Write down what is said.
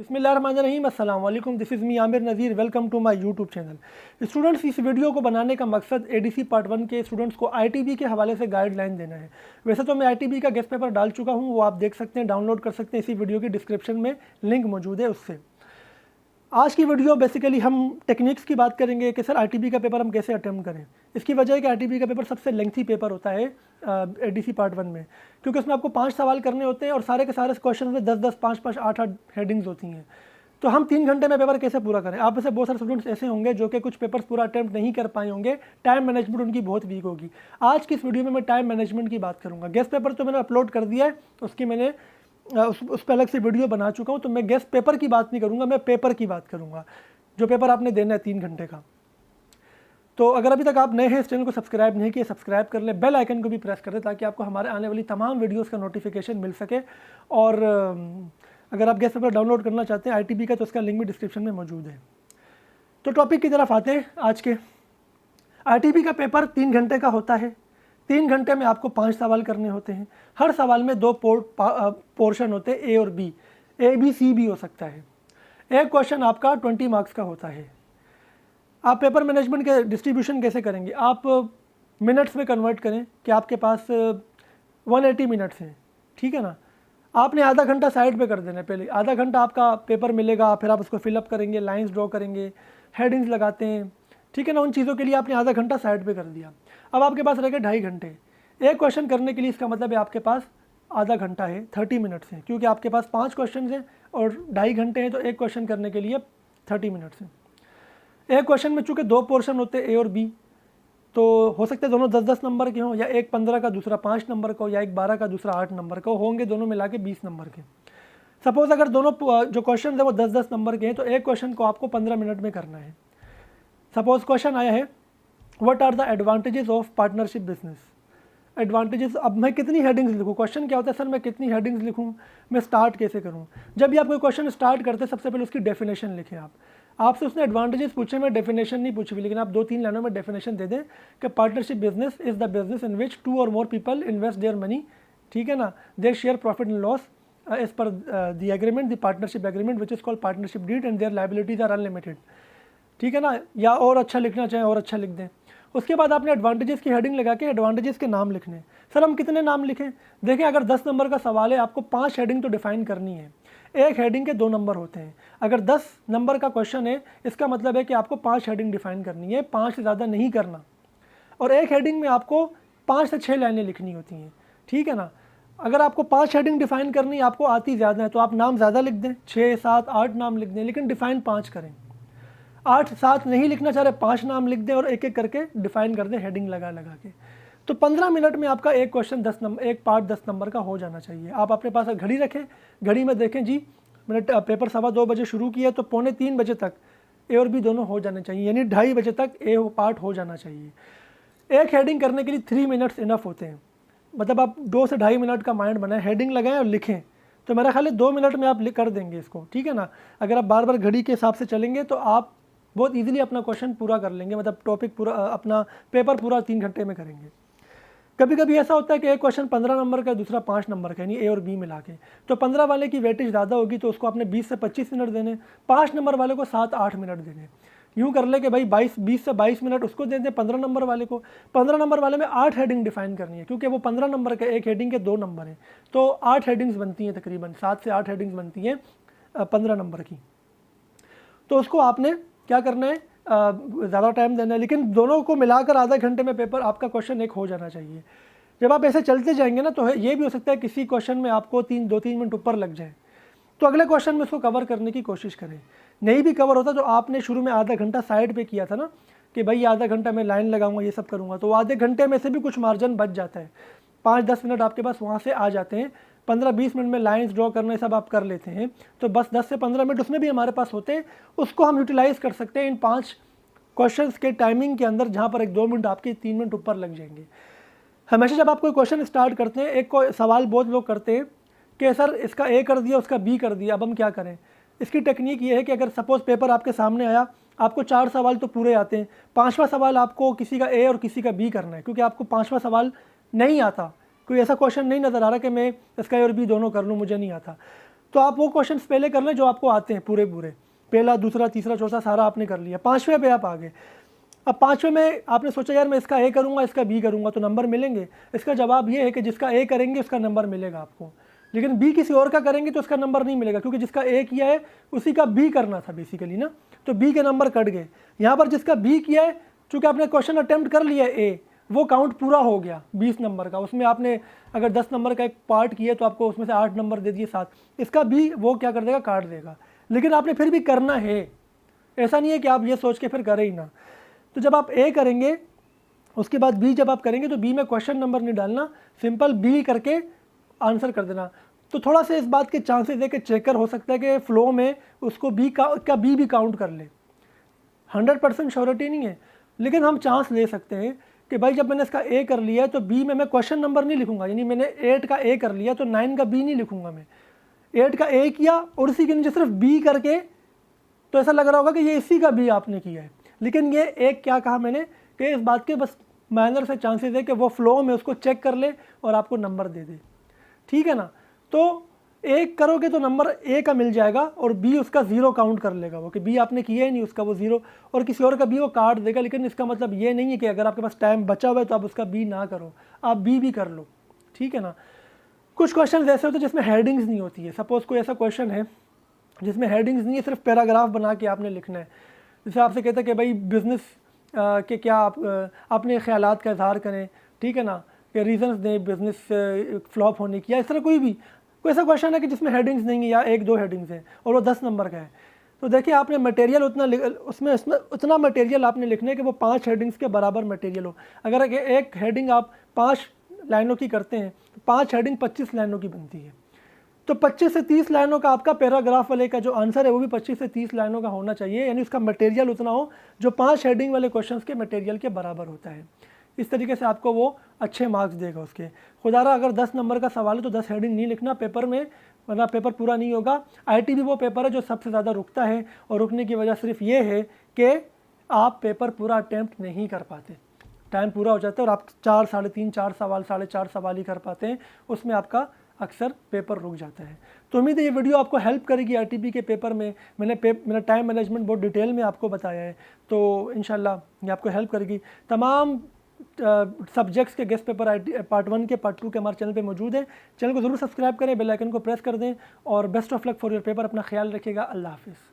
बिस्मिल्लाहिर्रहमानिर्रहीम, अस्सलाम वालेकुम। This is me Aamir Nazir. Welcome to my YouTube channel. Students, इस वीडियो को बनाने का मकसद एडीसी पार्ट 1 के स्टूडेंट्स को आईटीबी के हवाले से गाइडलाइन देना है। वैसे तो मैं आईटीबी का गेस्ट पेपर डाल चुका हूँ, वो आप देख सकते हैं, डाउनलोड कर सकते हैं। इसी वीडियो की डिस्क्रिप्शन में लिंक मौजूद है उससे। आज की वीडियो बेसिकली हम टेक्निक्स की बात करेंगे कि सर आईटीबी का पेपर हम कैसे अटेम्प्ट करें। इसकी वजह है कि आईटीबी का पेपर सबसे लेंथी पेपर होता है एडीसी पार्ट 1 में, क्योंकि उसमें आपको 5 सवाल करने होते हैं और सारे के सारे क्वेश्चन में 10-10, 5-5, 8-8 हेडिंग्स होती हैं। तो हम 3 घंटे में पेपर कैसे पूरा करें। आप में से बहुत सारे स्टूडेंट्स ऐसे होंगे जो कि कुछ पेपर्स पूरा अटेम्प्ट नहीं कर पाए होंगे, टाइम मैनेजमेंट उनकी बहुत वीक होगी। आज की इस वीडियो में मैं टाइम मैनेजमेंट की बात करूँगा। गेस्ट पेपर तो मैंने अपलोड कर दिया है, उसकी मैंने उस पर अलग से वीडियो बना चुका हूँ। तो मैं गेस्ट पेपर की बात नहीं करूँगा, मैं पेपर की बात करूँगा, जो पेपर आपने देना है 3 घंटे का। तो अगर अभी तक आप नए हैं, इस चैनल को सब्सक्राइब नहीं किया, सब्सक्राइब कर लें, बेल आइकन को भी प्रेस कर दें ताकि आपको हमारे आने वाली तमाम वीडियोस का नोटिफिकेशन मिल सके। और अगर आप गेस्ट पेपर डाउनलोड करना चाहते हैं आईटीबी का, तो उसका लिंक भी डिस्क्रिप्शन में मौजूद है। तो टॉपिक की तरफ आते हैं आज के। आईटीबी का पेपर 3 घंटे का होता है। 3 घंटे में आपको 5 सवाल करने होते हैं। हर सवाल में 2 पोर्शन होते हैं, ए और बी। ए बी सी भी हो सकता है। एक क्वेश्चन आपका 20 मार्क्स का होता है। आप पेपर मैनेजमेंट के डिस्ट्रीब्यूशन कैसे करेंगे। आप मिनट्स में कन्वर्ट करें कि आपके पास 180 मिनट्स हैं, ठीक है ना। आपने आधा घंटा साइड पे कर देना है। पहले आधा घंटा आपका पेपर मिलेगा, फिर आप उसको फिलअप करेंगे, लाइंस ड्रॉ करेंगे, हेडिंग्स लगाते हैं, ठीक है ना। उन चीज़ों के लिए आपने आधा घंटा साइड पे कर दिया। अब आपके पास रह गए 2.5 घंटे एक क्वेश्चन करने के लिए। इसका मतलब है आपके पास आधा घंटा है, 30 मिनट्स हैं, क्योंकि आपके पास 5 क्वेश्चन हैं और 2.5 घंटे हैं, तो एक क्वेश्चन करने के लिए 30 मिनट्स हैं। एक क्वेश्चन में चूँकि 2 पोर्शन होते हैं, ए और बी, तो हो सकते हैं दोनों 10-10 नंबर के हों, या एक 15 का दूसरा 5 नंबर का हो, या एक 12 का दूसरा 8 नंबर का होंगे, दोनों मिला के 20 नंबर के। सपोज़ अगर दोनों जो क्वेश्चन है वो 10-10 नंबर के हैं, तो एक क्वेश्चन को आपको 15 मिनट में करना है। सपोज़ क्वेश्चन आया है, what are the advantages of partnership business. Advantages, अब मैं कितनी हेडिंग्स लिखूँ। क्वेश्चन क्या होता है, सर मैं कितनी हेडिंग्स लिखूँ, मैं स्टार्ट कैसे करूँ। जब भी आप कोई क्वेश्चन स्टार्ट करते हैं, सबसे पहले उसकी डेफिनेशन लिखें। आपसे उसने एडवांटेजेस पूछे, मैं डेफिनेशन नहीं पूछी हुई, लेकिन आप 2-3 लाइनों में डेफिनेशन दे दें कि partnership business is the business in which 2 और more people invest their money, ठीक है ना, they share profit and loss as per the agreement, the partnership agreement which is called partnership deed and their liabilities are unlimited, ठीक है ना। या और अच्छा लिखना चाहें और अच्छा लिख दें। उसके बाद आपने एडवांटेजेस की हेडिंग लगा के एडवांटेजेस के नाम लिखने। सर हम कितने नाम लिखें। देखें, अगर 10 नंबर का सवाल है, आपको 5 हेडिंग तो डिफाइन करनी है। एक हेडिंग के 2 नंबर होते हैं। अगर 10 नंबर का क्वेश्चन है, इसका मतलब है कि आपको 5 हेडिंग डिफाइन करनी है, 5 से ज़्यादा नहीं करना। और एक हेडिंग में आपको 5 से 6 लाइनें लिखनी होती हैं, ठीक है ना। अगर आपको 5 हेडिंग डिफाइन करनी, आपको आती ज़्यादा है, तो आप नाम ज़्यादा लिख दें, 6, 7, 8 नाम लिख दें, लेकिन डिफाइन 5 करें। 8, 7 नहीं लिखना चाह रहे, 5 नाम लिख दें और एक एक करके डिफाइन कर दें, हेडिंग लगा के। तो 15 मिनट में आपका एक क्वेश्चन 10 नंबर, एक पार्ट 10 नंबर का हो जाना चाहिए। आप अपने पास घड़ी रखें, घड़ी में देखें जी, मैंने पेपर 2:15 बजे शुरू किया, तो 2:45 बजे तक ए और बी दोनों हो जाने चाहिए, यानी 2:30 बजे तक ए पार्ट हो जाना चाहिए। एक हेडिंग करने के लिए 3 मिनट्स इनफ होते हैं। मतलब आप 2 से 2.5 मिनट का माइंड बनाएं, हेडिंग लगाएं और लिखें, तो मेरा ख्याल है 2 मिनट में आप कर देंगे इसको, ठीक है ना। अगर आप बार बार घड़ी के हिसाब से चलेंगे तो आप बहुत इजीली अपना क्वेश्चन पूरा कर लेंगे, मतलब टॉपिक पूरा, अपना पेपर पूरा 3 घंटे में करेंगे। कभी कभी ऐसा होता है कि एक क्वेश्चन 15 नंबर का, दूसरा 5 नंबर का, यानी ए और बी मिला के, तो 15 वाले की वेटेज ज़्यादा होगी, तो उसको आपने 20 से 25 मिनट देने, 5 नंबर वाले को 7-8 मिनट देने। यूँ कर ले कि भाई 20 से 22 मिनट उसको दे दें 15 नंबर वाले को। 15 नंबर वाले में 8 हेडिंग डिफाइन करनी है, क्योंकि वो 15 नंबर के, एक हेडिंग के 2 नंबर हैं, तो 8 हेडिंग्स बनती हैं, तकरीबन 7 से 8 हेडिंग्स बनती हैं 15 नंबर की। तो उसको आपने क्या करना है, ज़्यादा टाइम देना है, लेकिन दोनों को मिलाकर आधा घंटे में पेपर आपका क्वेश्चन एक हो जाना चाहिए। जब आप ऐसे चलते जाएंगे ना, तो ये भी हो सकता है किसी क्वेश्चन में आपको 2-3 मिनट ऊपर लग जाए, तो अगले क्वेश्चन में उसको कवर करने की कोशिश करें। नहीं भी कवर होता, तो आपने शुरू में आधा घंटा साइड पे किया था ना कि भाई आधा घंटा मैं लाइन लगाऊंगा, ये सब करूंगा, तो आधे घंटे में से भी कुछ मार्जिन बच जाता है। 5-10 मिनट आपके पास वहाँ से आ जाते हैं। 15-20 मिनट में लाइंस ड्रॉ करना, सब आप कर लेते हैं, तो बस 10 से 15 मिनट उसमें भी हमारे पास होते हैं। उसको हम यूटिलाइज़ कर सकते हैं इन 5 क्वेश्चंस के टाइमिंग के अंदर, जहाँ पर एक 2 मिनट आपके 3 मिनट ऊपर लग जाएंगे। हमेशा जब आप कोई क्वेश्चन स्टार्ट करते हैं, एक को सवाल बहुत लोग करते हैं कि सर इसका ए कर दिया, उसका बी कर दिया, अब हम क्या करें। इसकी टेक्निक ये है कि अगर सपोज़ पेपर आपके सामने आया, आपको 4 सवाल तो पूरे आते हैं, 5वां सवाल आपको किसी का ए और किसी का बी करना है, क्योंकि आपको 5वां सवाल नहीं आता। कोई ऐसा क्वेश्चन नहीं नज़र आ रहा कि मैं इसका ए और बी दोनों कर लूँ, मुझे नहीं आता। तो आप वो क्वेश्चन पहले कर लें जो आपको आते हैं पूरे पूरे, पहला दूसरा तीसरा चौथा सारा आपने कर लिया, पाँचवें पे आप आ गए। अब पाँचवें में आपने सोचा यार मैं इसका ए करूँगा इसका बी करूँगा तो नंबर मिलेंगे। इसका जवाब ये है कि जिसका ए करेंगे उसका नंबर मिलेगा आपको, लेकिन बी किसी और का करेंगे तो उसका नंबर नहीं मिलेगा, क्योंकि जिसका ए किया है उसी का बी करना था बेसिकली ना, तो बी के नंबर कट गए। यहाँ पर जिसका बी किया है, चूँकि आपने क्वेश्चन अटैम्प्ट कर लिया है ए, वो काउंट पूरा हो गया 20 नंबर का, उसमें आपने अगर 10 नंबर का एक पार्ट किया तो आपको उसमें से 8 नंबर दे दिए 7, इसका बी वो क्या कर देगा, काट देगा। लेकिन आपने फिर भी करना है, ऐसा नहीं है कि आप ये सोच के फिर करें ही ना। तो जब आप ए करेंगे उसके बाद बी जब आप करेंगे तो बी में क्वेश्चन नंबर नहीं डालना, सिंपल बी करके आंसर कर देना। तो थोड़ा सा इस बात के चांसेस है कि चेकर हो सकता है कि फ़्लो में उसको बी का बी भी काउंट कर ले, 100% श्योरिटी नहीं है, लेकिन हम चांस ले सकते हैं कि भाई जब मैंने इसका ए कर लिया है तो बी में मैं क्वेश्चन नंबर नहीं लिखूंगा, यानी मैंने 8 का ए कर लिया तो 9 का बी नहीं लिखूंगा, मैं 8 का ए किया और इसी के नीचे सिर्फ बी करके, तो ऐसा लग रहा होगा कि ये इसी का बी आपने किया है। लेकिन ये एक क्या कहा मैंने कि इस बात के बस माइनर से चांसेस है कि वो फ्लो में उसको चेक कर ले और आपको नंबर दे दे, ठीक है ना। तो एक करोगे तो नंबर ए का मिल जाएगा और बी उसका 0 काउंट कर लेगा, वो कि बी आपने किया ही नहीं उसका वो 0, और किसी और का बी वो काट देगा। लेकिन इसका मतलब ये नहीं है कि अगर आपके पास टाइम बचा हुआ है तो आप उसका बी ना करो, आप बी भी कर लो, ठीक है ना। कुछ क्वेश्चन ऐसे होते हैं जिसमें हेडिंग्स नहीं होती है। सपोज़ कोई ऐसा क्वेश्चन है जिसमें हेडिंग्स नहीं है, सिर्फ पैराग्राफ बना के आपने लिखना है। जैसे आपसे कहता है कि भाई बिज़नेस के क्या आप अपने ख्यालात का इजहार करें, ठीक है ना, कि रीज़न्स दें बिज़नेस फ्लॉप होने की, या इस तरह कोई ऐसा क्वेश्चन है कि जिसमें हेडिंग्स नहीं है या 1-2 हेडिंग्स हैं और वो 10 नंबर का है। तो देखिए आपने मटेरियल उसमें उतना मटेरियल आपने लिखना है कि वो 5 हेडिंग्स के बराबर मटेरियल हो। अगर एक हेडिंग आप 5 लाइनों की करते हैं तो 5 हेडिंग 25 लाइनों की बनती है। तो 25 से 30 लाइनों का आपका पैराग्राफ वाले का जो आंसर है वो भी 25 से 30 लाइनों का होना चाहिए, यानी उसका मटेरियल उतना हो जो 5 हेडिंग वाले क्वेश्चंस के मटेरियल के बराबर होता है। इस तरीके से आपको वो अच्छे मार्क्स देगा उसके। खुदारा अगर 10 नंबर का सवाल है तो 10 हेडिंग नहीं लिखना पेपर में, वरना पेपर पूरा नहीं होगा। ITB वो पेपर है जो सबसे ज़्यादा रुकता है, और रुकने की वजह सिर्फ ये है कि आप पेपर पूरा अटैम्प्ट नहीं कर पाते, टाइम पूरा हो जाता है और आप 4, साढ़े 3, 4 सवाल, 4.5 सवाल ही कर पाते हैं, उसमें आपका अक्सर पेपर रुक जाता है। तो उम्मीद है ये वीडियो आपको हेल्प करेगी ITB के पेपर में। मैंने टाइम मैनेजमेंट बहुत डिटेल में आपको बताया है, तो इंशाल्लाह ये आपको हेल्प करेगी। तमाम सब्जेक्ट्स के गेस्ट पेपर पार्ट 1 के पार्ट 2 के हमारे चैनल पे मौजूद है। चैनल को ज़रूर सब्सक्राइब करें, बेल आइकन को प्रेस कर दें, और best of luck for your paper. अपना ख्याल रखिएगा। अल्लाह हाफिज़।